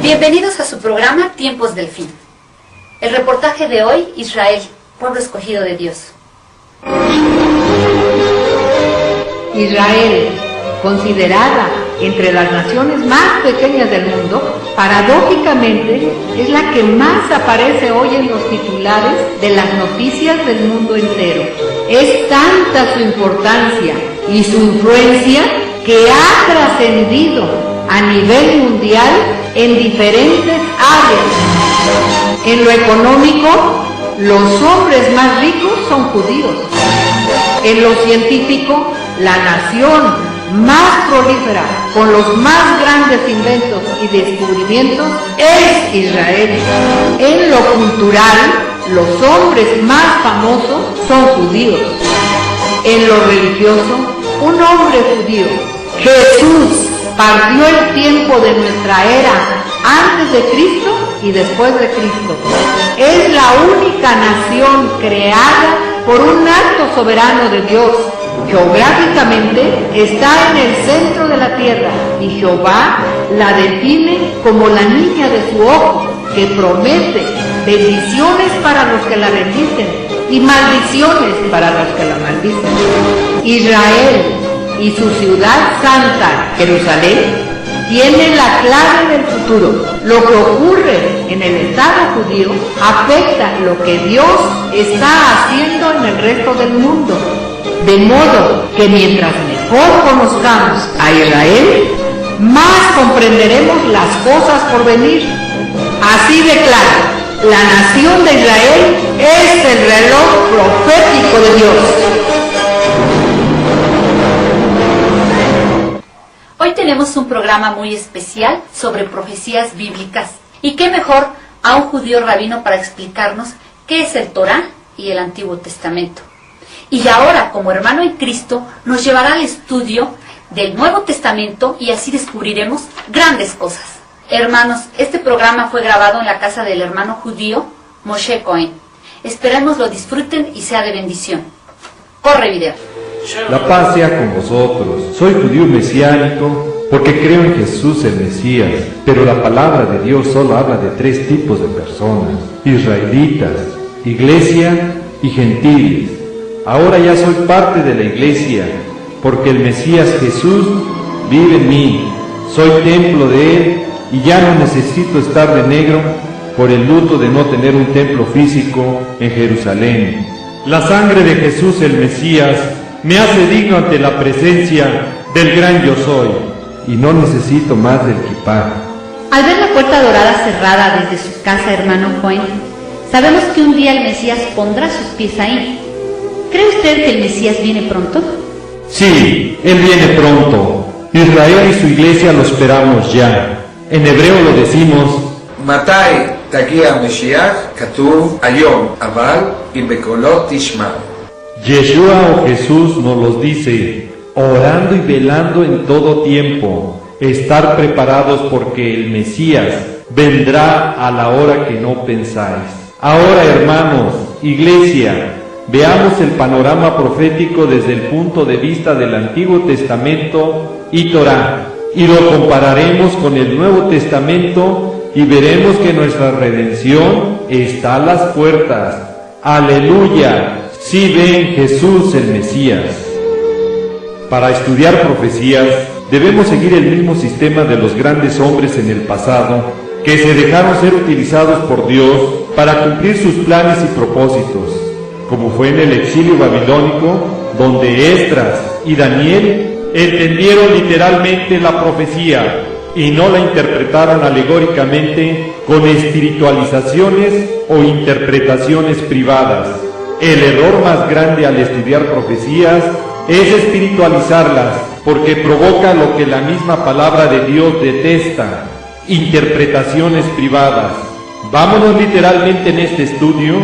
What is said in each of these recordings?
Bienvenidos a su programa Tiempos del Fin. El reportaje de hoy, Israel, pueblo escogido de Dios. Israel, considerada entre las naciones más pequeñas del mundo, paradójicamente es la que más aparece hoy en los titulares de las noticias del mundo entero. Es tanta su importancia y su influencia que ha trascendido a nivel mundial en diferentes áreas. En lo económico, los hombres más ricos son judíos. En lo científico, la nación más prolífera, con los más grandes inventos y descubrimientos, es Israel. En lo cultural, los hombres más famosos son judíos. En lo religioso, un hombre judío, Jesús, partió el tiempo de nuestra era antes de Cristo y después de Cristo. Es la única nación creada por un acto soberano de Dios. Geográficamente está en el centro de la tierra y Jehová la define como la niña de su ojo, que promete bendiciones para los que la bendicen y maldiciones para los que la maldicen. Israel y su ciudad santa, Jerusalén, tiene la clave del futuro. Lo que ocurre en el Estado judío afecta lo que Dios está haciendo en el resto del mundo. De modo que mientras mejor conozcamos a Israel, más comprenderemos las cosas por venir. Así de claro, la nación de Israel es el reloj profético de Dios. Hoy tenemos un programa muy especial sobre profecías bíblicas. Y qué mejor a un judío rabino para explicarnos qué es el Torá y el Antiguo Testamento. Y ahora, como hermano en Cristo, nos llevará al estudio del Nuevo Testamento y así descubriremos grandes cosas. Hermanos, este programa fue grabado en la casa del hermano judío Moshe Cohen. Esperemos lo disfruten y sea de bendición. Corre video. La paz sea con vosotros. Soy judío mesiánico porque creo en Jesús el Mesías, pero la palabra de Dios solo habla de tres tipos de personas: israelitas, iglesia y gentiles. Ahora ya soy parte de la iglesia, porque el Mesías Jesús vive en mí. Soy templo de Él y ya no necesito estar de negro por el luto de no tener un templo físico en Jerusalén. La sangre de Jesús el Mesías me hace digno ante la presencia del gran yo soy, y no necesito más del kipá. Al ver la puerta dorada cerrada desde su casa, hermano Cohen, sabemos que un día el Mesías pondrá sus pies ahí. ¿Cree usted que el Mesías viene pronto? Sí, Él viene pronto. Israel y su iglesia lo esperamos ya. En hebreo lo decimos: Matai tagia Mashiach katuv ayom aval im bekolot tishma. Yeshua o Jesús nos los dice: orando y velando en todo tiempo, estar preparados porque el Mesías vendrá a la hora que no pensáis. Ahora, hermanos, iglesia, veamos el panorama profético desde el punto de vista del Antiguo Testamento y Torá, y lo compararemos con el Nuevo Testamento y veremos que nuestra redención está a las puertas. ¡Aleluya! Sí, ven Jesús el Mesías. Para estudiar profecías debemos seguir el mismo sistema de los grandes hombres en el pasado que se dejaron ser utilizados por Dios para cumplir sus planes y propósitos, como fue en el exilio babilónico, donde Esdras y Daniel entendieron literalmente la profecía y no la interpretaron alegóricamente con espiritualizaciones o interpretaciones privadas. El error más grande al estudiar profecías es espiritualizarlas, porque provoca lo que la misma palabra de Dios detesta: interpretaciones privadas. Vámonos literalmente en este estudio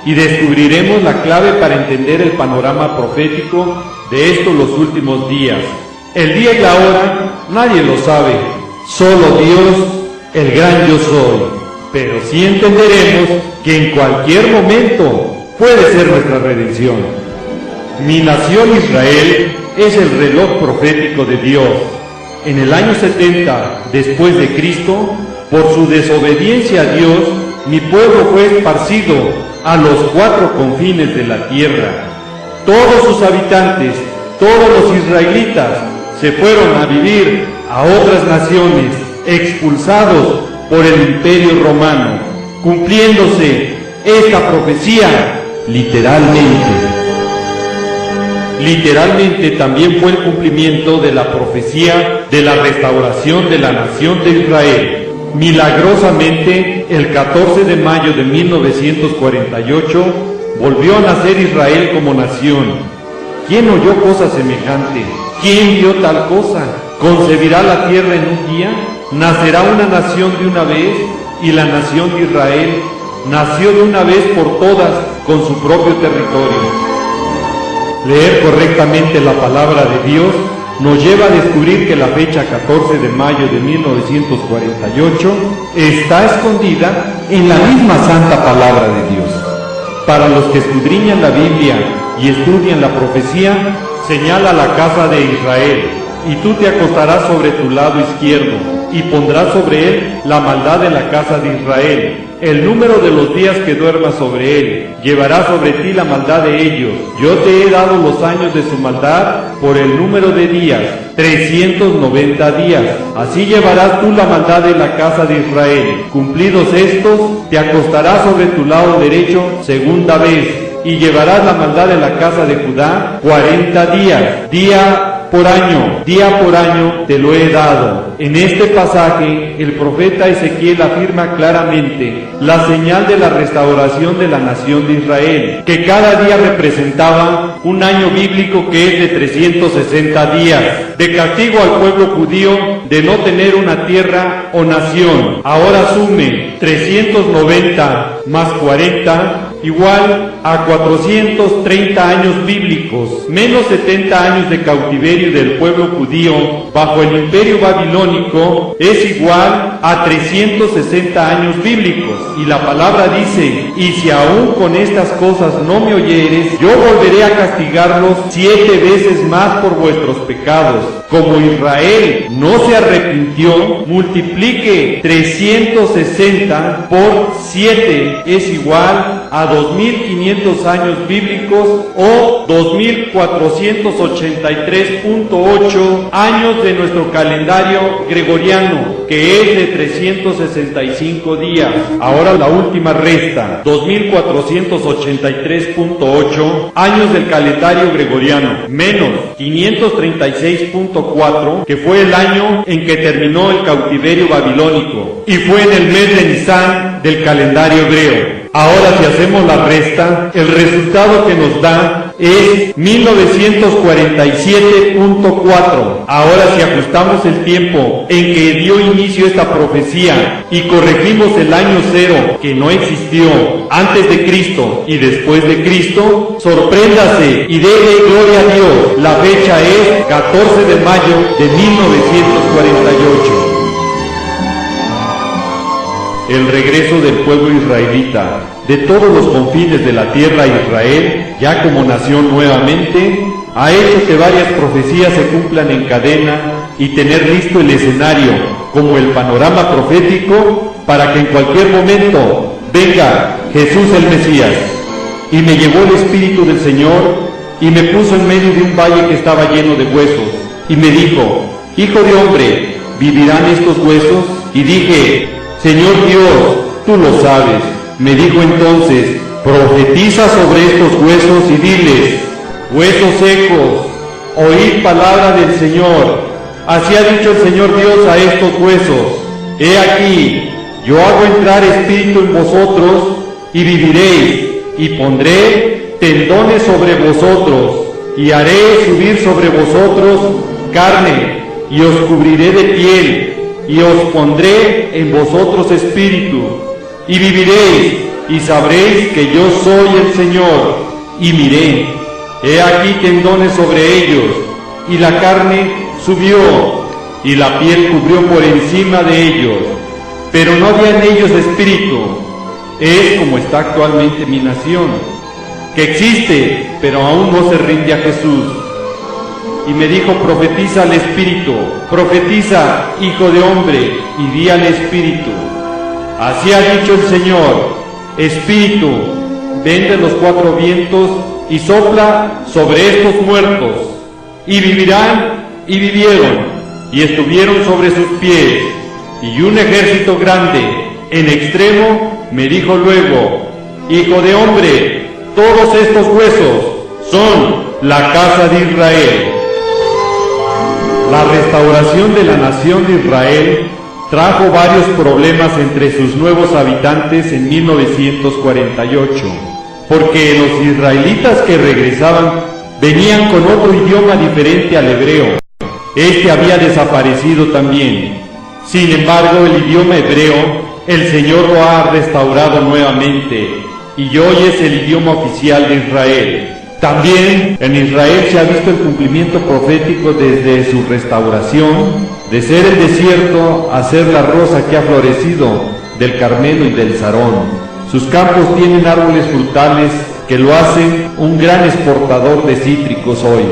y descubriremos la clave para entender el panorama profético de estos los últimos días. El día y la hora nadie lo sabe, solo Dios, el gran yo soy. Pero sí entenderemos que en cualquier momento puede ser nuestra redención. Mi nación Israel es el reloj profético de Dios. En el año 70 después de Cristo, Por su desobediencia a Dios, mi pueblo fue esparcido a los 4 confines de la tierra. Todos sus habitantes, todos los israelitas, se fueron a vivir a otras naciones, expulsados por el Imperio Romano, cumpliéndose esta profecía literalmente. Literalmente también fue el cumplimiento de la profecía de la restauración de la nación de Israel. Milagrosamente, el 14 de mayo de 1948, volvió a nacer Israel como nación. ¿Quién oyó cosa semejante? ¿Quién vio tal cosa? ¿Concebirá la tierra en un día? ¿Nacerá una nación de una vez? Y la nación de Israel nació de una vez por todas con su propio territorio. Leer correctamente la palabra de Dios nos lleva a descubrir que la fecha 14 de mayo de 1948 está escondida en la misma santa palabra de Dios. Para los que escudriñan la Biblia y estudian la profecía, señala la casa de Israel, y tú te acostarás sobre tu lado izquierdo, y pondrás sobre él la maldad de la casa de Israel. El número de los días que duermas sobre él, llevará sobre ti la maldad de ellos. Yo te he dado los años de su maldad por el número de días, 390 días. Así llevarás tú la maldad de la casa de Israel. Cumplidos estos, te acostarás sobre tu lado derecho segunda vez, y llevarás la maldad de la casa de Judá 40 días, día por año te lo he dado. En este pasaje, el profeta Ezequiel afirma claramente la señal de la restauración de la nación de Israel, que cada día representaba un año bíblico que es de 360 días, de castigo al pueblo judío de no tener una tierra o nación. Ahora sume 390 más 40 igual a 430 años bíblicos, menos 70 años de cautiverio del pueblo judío bajo el imperio babilónico, es igual a 360 años bíblicos. Y la palabra dice: y si aún con estas cosas no me oyeres, yo volveré a castigarlos 7 veces más por vuestros pecados. Como Israel no se arrepintió, multiplique 360 por 7, es igual a 2500 años bíblicos o 2483.8 años de nuestro calendario gregoriano, que es de 365 días. Ahora la última resta, 2483.8 años del calendario gregoriano, menos 536.4, que fue el año en que terminó el cautiverio babilónico, y fue en el mes de Nisan del calendario hebreo. Ahora, si hacemos la resta, el resultado que nos da es 1947.4. Ahora, si ajustamos el tiempo en que dio inicio esta profecía y corregimos el año 0 que no existió antes de Cristo y después de Cristo, sorpréndase y déle gloria a Dios. La fecha es 14 de mayo de 1948. El regreso del pueblo israelita de todos los confines de la tierra a Israel, ya como nación nuevamente, ha hecho que varias profecías se cumplan en cadena y tener listo el escenario como el panorama profético para que en cualquier momento venga Jesús el Mesías. Y me llevó el Espíritu del Señor y me puso en medio de un valle que estaba lleno de huesos, y me dijo: Hijo de hombre, ¿vivirán estos huesos? Y dije: Señor Dios, tú lo sabes. Me dijo entonces: profetiza sobre estos huesos y diles: huesos secos, oíd palabra del Señor. Así ha dicho el Señor Dios a estos huesos: he aquí, yo hago entrar espíritu en vosotros y viviréis, y pondré tendones sobre vosotros, y haré subir sobre vosotros carne, y os cubriré de piel, y os pondré en vosotros espíritu, y viviréis, y sabréis que yo soy el Señor. Y miré, he aquí tendones sobre ellos, y la carne subió, y la piel cubrió por encima de ellos, pero no había en ellos espíritu. Es como está actualmente mi nación, que existe, pero aún no se rinde a Jesús. y me dijo: profetiza al Espíritu, profetiza, hijo de hombre, y di al Espíritu: así ha dicho el Señor, Espíritu, ven de los cuatro vientos y sopla sobre estos muertos, y vivirán, y vivieron, y estuvieron sobre sus pies, y un ejército grande, en extremo, me dijo luego: hijo de hombre, todos estos huesos son la casa de Israel. La restauración de la nación de Israel trajo varios problemas entre sus nuevos habitantes en 1948, porque los israelitas que regresaban venían con otro idioma diferente al hebreo. Este había desaparecido también. Sin embargo, el idioma hebreo, el Señor lo ha restaurado nuevamente, y hoy es el idioma oficial de Israel. También en Israel se ha visto el cumplimiento profético desde su restauración, de ser el desierto a ser la rosa que ha florecido del Carmelo y del Sarón. Sus campos tienen árboles frutales que lo hacen un gran exportador de cítricos hoy.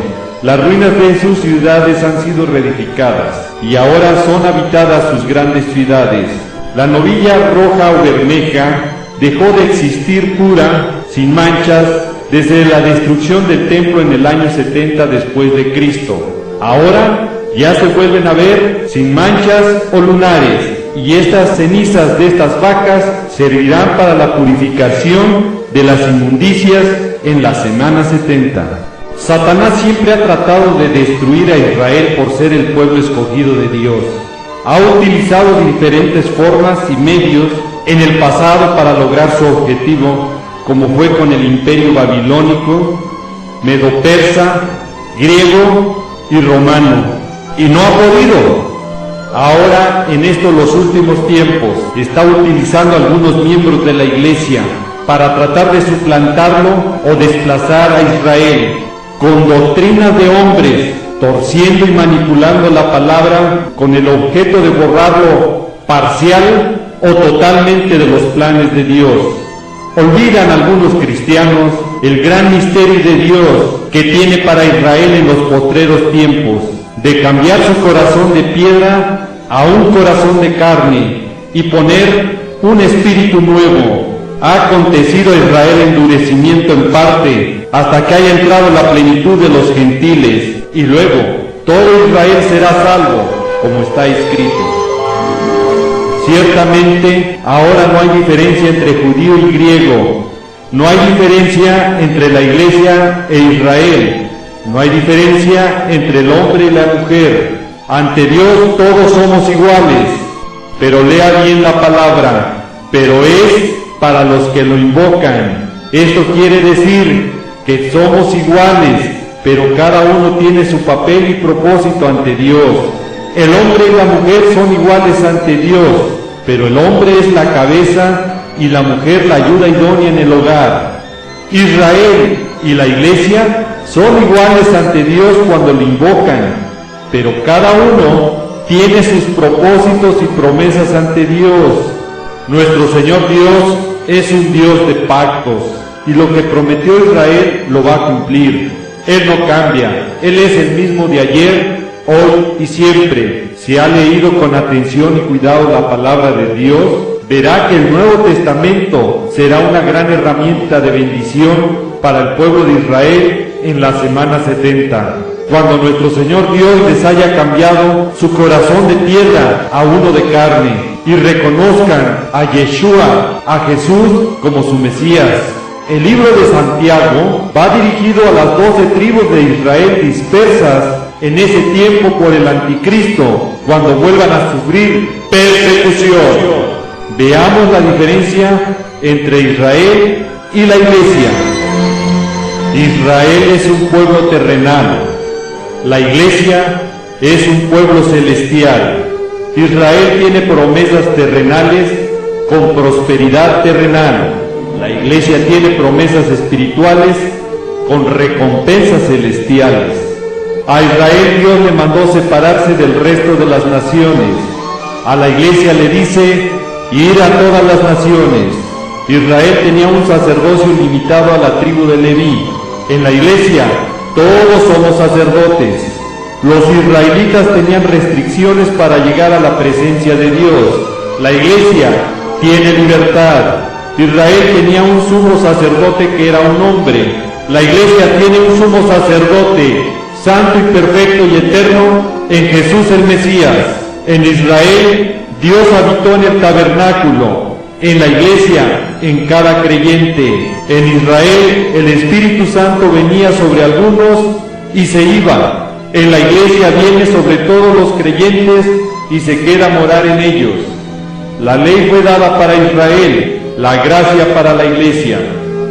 Las ruinas de sus ciudades han sido reedificadas y ahora son habitadas sus grandes ciudades. La novilla roja o bermeja dejó de existir pura, sin manchas, desde la destrucción del templo en el año 70 después de Cristo. Ahora ya se vuelven a ver sin manchas o lunares, y estas cenizas de estas vacas servirán para la purificación de las inmundicias en la semana 70. Satanás siempre ha tratado de destruir a Israel por ser el pueblo escogido de Dios. Ha utilizado diferentes formas y medios en el pasado para lograr su objetivo, como fue con el imperio babilónico, medo-persa, griego y romano, y no ha podido. Ahora, en estos los últimos tiempos, está utilizando a algunos miembros de la iglesia para tratar de suplantarlo o desplazar a Israel, con doctrinas de hombres, torciendo y manipulando la palabra con el objeto de borrarlo parcial o totalmente de los planes de Dios. Olvidan algunos cristianos el gran misterio de Dios que tiene para Israel en los postreros tiempos, de cambiar su corazón de piedra a un corazón de carne y poner un espíritu nuevo. Ha acontecido a Israel endurecimiento en parte, hasta que haya entrado la plenitud de los gentiles, y luego todo Israel será salvo, como está escrito. Ciertamente, ahora no hay diferencia entre judío y griego, no hay diferencia entre la iglesia e Israel, no hay diferencia entre el hombre y la mujer. Ante Dios todos somos iguales, pero lea bien la palabra, pero es para los que lo invocan. Esto quiere decir que somos iguales, pero cada uno tiene su papel y propósito ante Dios. El hombre y la mujer son iguales ante Dios, pero el hombre es la cabeza y la mujer la ayuda idónea en el hogar. Israel y la iglesia son iguales ante Dios cuando lo invocan, pero cada uno tiene sus propósitos y promesas ante Dios. Nuestro Señor Dios es un Dios de pactos, y lo que prometió Israel lo va a cumplir. Él no cambia, Él es el mismo de ayer, hoy y siempre. Si ha leído con atención y cuidado la palabra de Dios, verá que el Nuevo Testamento será una gran herramienta de bendición para el pueblo de Israel en la semana 70, cuando nuestro Señor Dios les haya cambiado su corazón de piedra a uno de carne, y reconozcan a Yeshua, a Jesús, como su Mesías. El libro de Santiago va dirigido a las 12 tribus de Israel dispersas en ese tiempo por el anticristo, cuando vuelvan a sufrir persecución. Veamos la diferencia entre Israel y la iglesia. Israel es un pueblo terrenal, la iglesia es un pueblo celestial. Israel tiene promesas terrenales con prosperidad terrenal. La iglesia tiene promesas espirituales con recompensas celestiales. A Israel Dios le mandó separarse del resto de las naciones. A la iglesia le dice ir a todas las naciones. Israel tenía un sacerdocio limitado a la tribu de Leví. En la iglesia todos somos sacerdotes. Los israelitas tenían restricciones para llegar a la presencia de Dios. La iglesia tiene libertad. Israel tenía un sumo sacerdote que era un hombre. La iglesia tiene un sumo sacerdote, santo y perfecto y eterno, en Jesús el Mesías. En Israel, Dios habitó en el tabernáculo. En la iglesia, en cada creyente. En Israel, el Espíritu Santo venía sobre algunos y se iba. En la iglesia viene sobre todos los creyentes y se queda a morar en ellos. La ley fue dada para Israel, la gracia para la iglesia.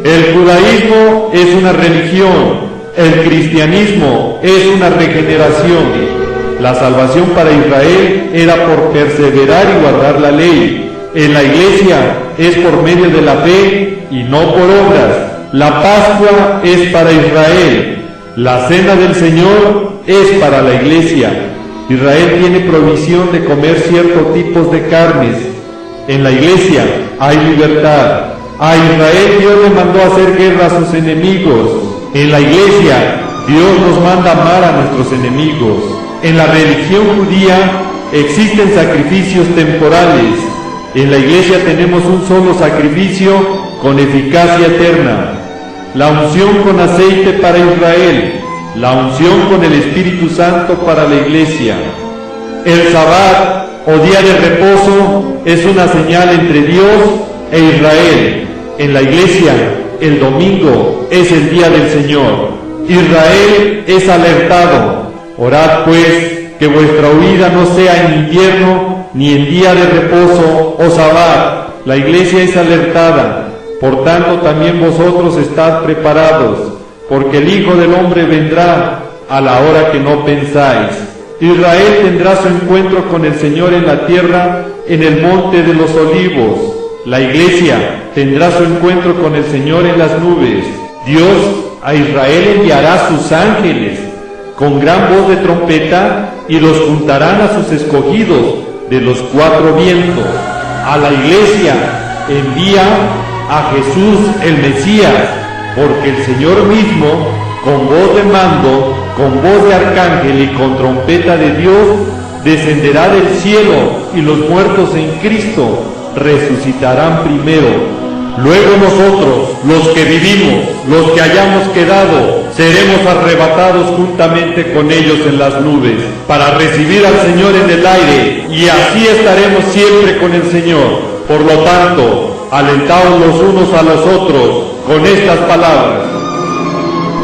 El judaísmo es una religión, el cristianismo es una regeneración. La salvación para Israel era por perseverar y guardar la ley. En la iglesia es por medio de la fe y no por obras. La Pascua es para Israel. La cena del Señor es para la iglesia. Israel tiene provisión de comer ciertos tipos de carnes. En la iglesia hay libertad. A Israel Dios le mandó a hacer guerra a sus enemigos. En la iglesia Dios nos manda amar a nuestros enemigos. En la religión judía existen sacrificios temporales. En la iglesia tenemos un solo sacrificio con eficacia eterna. La unción con aceite para Israel, la unción con el Espíritu Santo para la iglesia. El Sabbat o día de reposo es una señal entre Dios e Israel. En la iglesia, el domingo es el día del Señor. Israel es alertado. Orad pues que vuestra huida no sea en invierno ni en día de reposo o Sabbat. La iglesia es alertada. Por tanto también vosotros estad preparados, porque el Hijo del Hombre vendrá a la hora que no pensáis. Israel tendrá su encuentro con el Señor en la tierra, en el monte de los olivos. La iglesia tendrá su encuentro con el Señor en las nubes. Dios a Israel enviará sus ángeles con gran voz de trompeta y los juntarán a sus escogidos de los cuatro vientos. A la iglesia envía a Jesús el Mesías, porque el Señor mismo, con voz de mando, con voz de arcángel y con trompeta de Dios, descenderá del cielo, y los muertos en Cristo resucitarán primero. Luego nosotros, los que vivimos, los que hayamos quedado, seremos arrebatados juntamente con ellos en las nubes, para recibir al Señor en el aire, y así estaremos siempre con el Señor. Por lo tanto, alentaos los unos a los otros con estas palabras.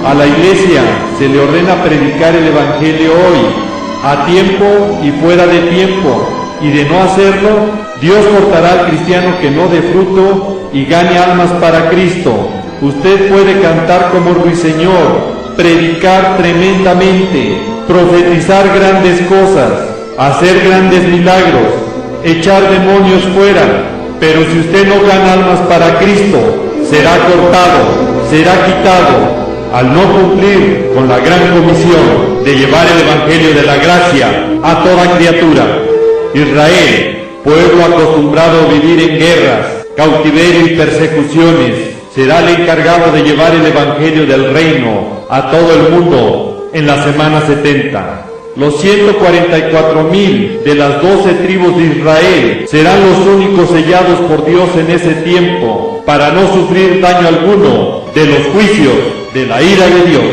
A la iglesia se le ordena predicar el Evangelio hoy, a tiempo y fuera de tiempo, y de no hacerlo, Dios cortará al cristiano que no dé fruto y gane almas para Cristo. Usted puede cantar como ruiseñor, predicar tremendamente, profetizar grandes cosas, hacer grandes milagros, echar demonios fuera, pero si usted no gana almas para Cristo, será cortado, será quitado, al no cumplir con la gran comisión de llevar el Evangelio de la gracia a toda criatura. Israel, pueblo acostumbrado a vivir en guerras, cautiverio y persecuciones, será el encargado de llevar el Evangelio del reino a todo el mundo en la semana 70. Los 144,000 de las 12 tribus de Israel serán los únicos sellados por Dios en ese tiempo, para no sufrir daño alguno de los juicios de la ira de Dios.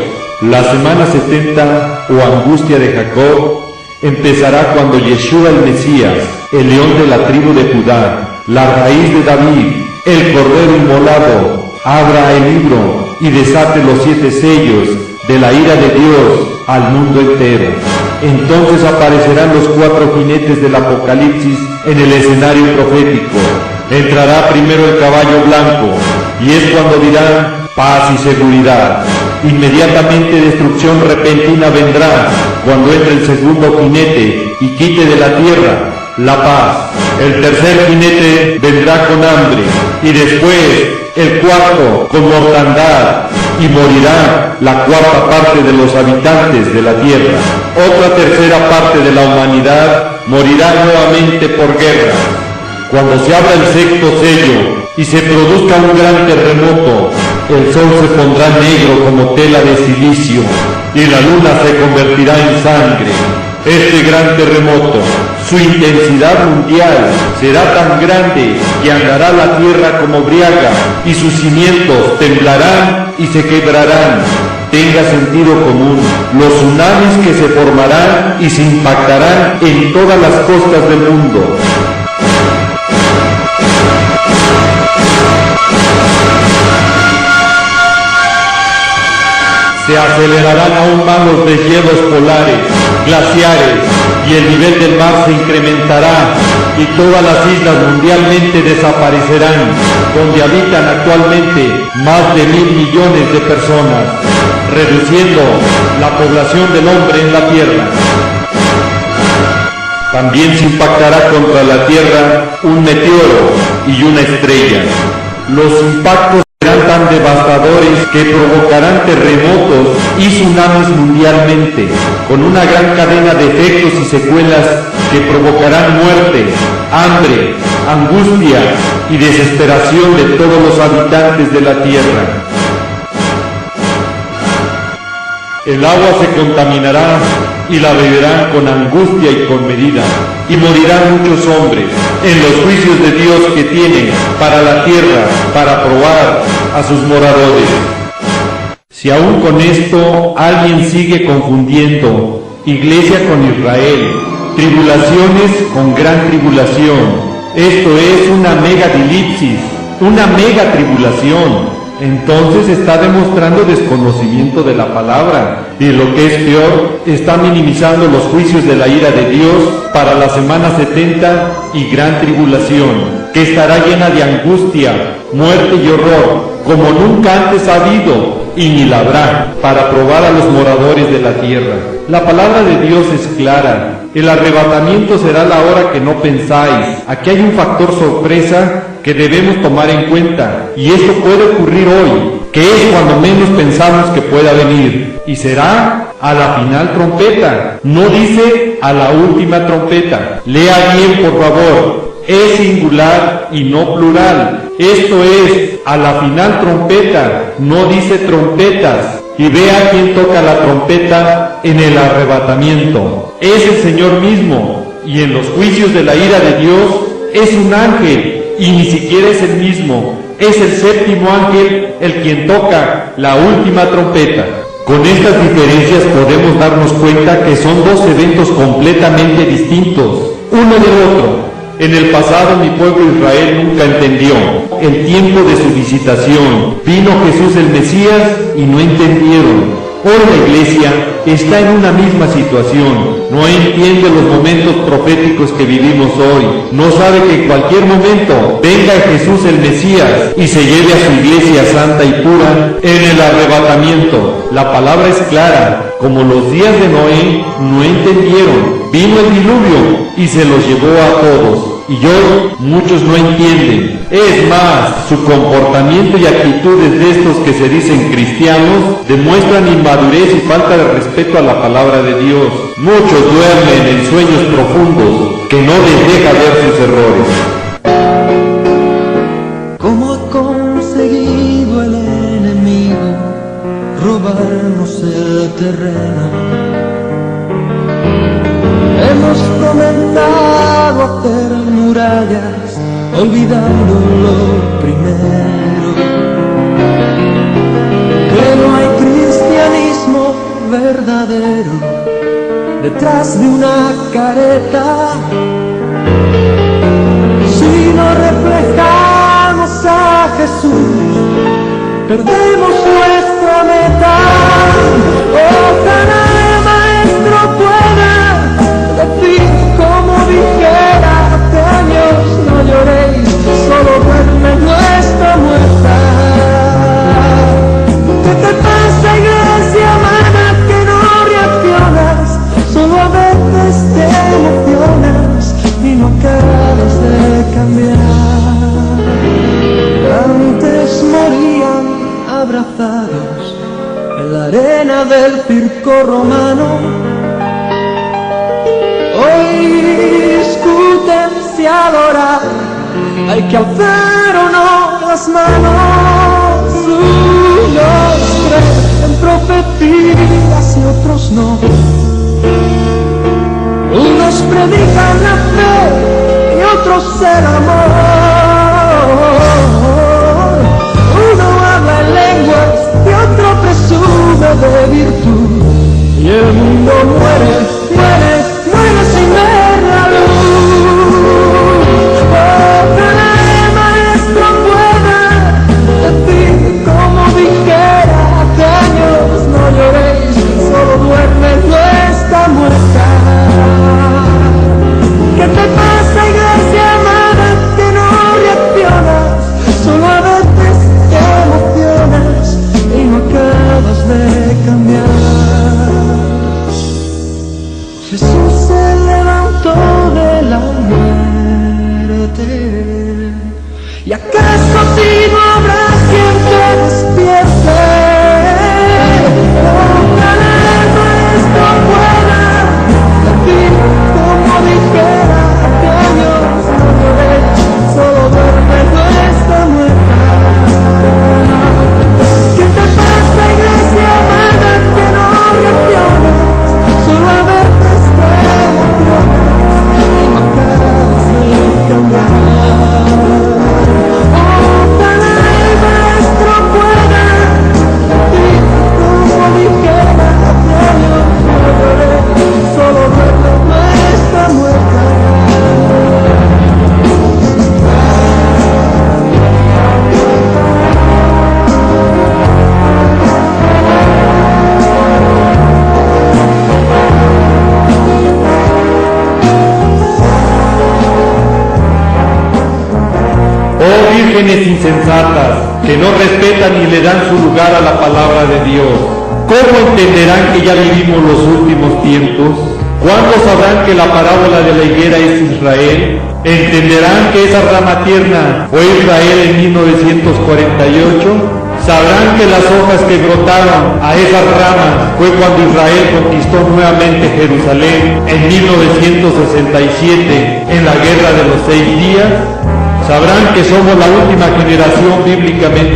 La semana 70 o angustia de Jacob empezará cuando Yeshua el Mesías, el león de la tribu de Judá, la raíz de David, el cordero inmolado, abra el libro y desate los 7 sellos de la ira de Dios al mundo entero. Entonces aparecerán los 4 jinetes del Apocalipsis en el escenario profético. Entrará primero el caballo blanco, y es cuando dirán paz y seguridad. Inmediatamente destrucción repentina vendrá cuando entre el segundo jinete y quite de la tierra la paz. El tercer jinete vendrá con hambre, y después el cuarto con mortandad, y morirá la cuarta parte de los habitantes de la tierra. Otra tercera parte de la humanidad morirá nuevamente por guerra. Cuando se abra el sexto sello y se produzca un gran terremoto, el sol se pondrá negro como tela de silicio, y la luna se convertirá en sangre. Este gran terremoto, su intensidad mundial será tan grande que andará la tierra como briaga y sus cimientos temblarán y se quebrarán. Tenga sentido común, los tsunamis que se formarán y se impactarán en todas las costas del mundo. Se acelerarán aún más los deshielos polares, glaciares, y el nivel del mar se incrementará, y todas las islas mundialmente desaparecerán, donde habitan actualmente más de 1.000 millones de personas, reduciendo la población del hombre en la Tierra. También se impactará contra la Tierra un meteoro y una estrella. Los impactos serán tan devastadores que provocarán terremotos y tsunamis mundialmente, con una gran cadena de efectos y secuelas que provocarán muerte, hambre, angustia y desesperación de todos los habitantes de la Tierra. El agua se contaminará y la beberán con angustia y con medida, y morirán muchos hombres en los juicios de Dios que tienen para la tierra, para probar a sus moradores. Si aún con esto alguien sigue confundiendo iglesia con Israel, tribulaciones con gran tribulación, esto es una megadilipsis, una mega tribulación, entonces está demostrando desconocimiento de la palabra, y lo que es peor, está minimizando los juicios de la ira de Dios para la semana 70 y gran tribulación, que estará llena de angustia, muerte y horror, como nunca antes ha habido, y ni la habrá, para probar a los moradores de la tierra. La palabra de Dios es clara. El arrebatamiento será la hora que no pensáis. Aquí hay un factor sorpresa que debemos tomar en cuenta, y esto puede ocurrir hoy, que es cuando menos pensamos que pueda venir, y será a la final trompeta. No dice a la última trompeta. Lea bien, por favor. Es singular y no plural. Esto es a la final trompeta, no dice trompetas. Y vea quién toca la trompeta en el arrebatamiento. Es el Señor mismo, y en los juicios de la ira de Dios es un ángel, y ni siquiera es el mismo. Es el séptimo ángel el quien toca la última trompeta. Con estas diferencias podemos darnos cuenta que son dos eventos completamente distintos, uno del otro. En el pasado mi pueblo Israel nunca entendió el tiempo de su visitación. Vino Jesús el Mesías y no entendieron. Hoy la iglesia está en una misma situación. No entiende los momentos proféticos que vivimos hoy. No sabe que en cualquier momento venga Jesús el Mesías y se lleve a su iglesia santa y pura en el arrebatamiento. La palabra es clara. Como los días de Noé no entendieron. Vino el diluvio y se los llevó a todos. Y hoy muchos no entienden. Es más, su comportamiento y actitudes de estos que se dicen cristianos demuestran inmadurez y falta de respeto a la palabra de Dios. Muchos duermen en sueños profundos que no les deja ver sus errores. ¿Cómo ha conseguido el enemigo robarnos el terreno? Hemos comenzado a hacer murallas, olvidando lo primero, que no hay cristianismo verdadero detrás de una careta. Si no reflejamos a Jesús, perdemos nuestra meta. Ojalá el maestro pueda decir como dijera hace años: no lloréis, solo duerme nuestra muerta. ¿Qué te pasa, iglesia amada, que no reaccionas? Solo a veces te emocionas y no acabas de cambiar. Antes morían abrazados en la arena del circo romano. Hoy discuten si adorar hay que alzar o no las manos. Unos creen en profecías vidas y otros no. Unos predican la fe y otros el amor. Uno habla en lenguas y otro presume de virtud. Y el mundo muere sin ver la luz. Ojalá el maestro pueda decir como dijera hace años: no lloréis, solo duerme, no está muerta. ¿Qué te pasa, iglesia amada, que no reaccionas? Solo a veces te emocionas y no acabas de cambiar. Jesús se levantó de la muerte. ¿Y acaso si no habrá quien te despierte? Ojalá el maestro pueda decir como dijera hace años: no lloréis, solo duerme, no está muerta. ¿Qué te pasa, iglesia amada, que no reaccionas? Solo a veces te emocionas y no acabas de cambiar. Ojalá el maestro pueda decir como dijera hace años: no lloré, solo duerme, no está muerta. Oh vírgenes insensatas, que no respetan ni le dan su lugar a la palabra de Dios, ¿cómo entenderán que ya vivimos los últimos tiempos? ¿Cuándo sabrán que la parábola de la higuera es Israel? ¿Entenderán que esa rama tierna fue Israel en 1948? ¿Sabrán que las hojas que brotaron a esas ramas fue cuando Israel conquistó nuevamente Jerusalén en 1967 en la Guerra de los 6 días? ¿Sabrán que somos la última generación bíblicamente?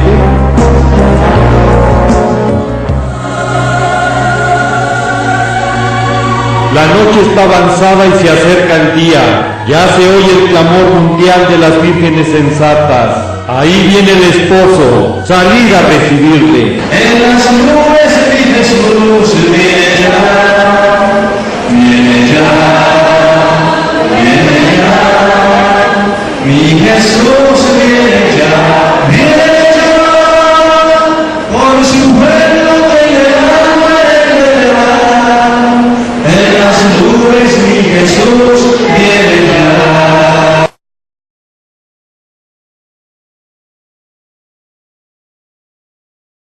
La noche está avanzada y se acerca el día. Ya se oye el clamor mundial de las vírgenes sensatas. Ahí viene el esposo. Salid a recibirle. En las nubes mi Jesús viene ya, viene ya, viene ya. Mi Jesús viene ya, por su pueblo de alma. En las nubes mi Jesús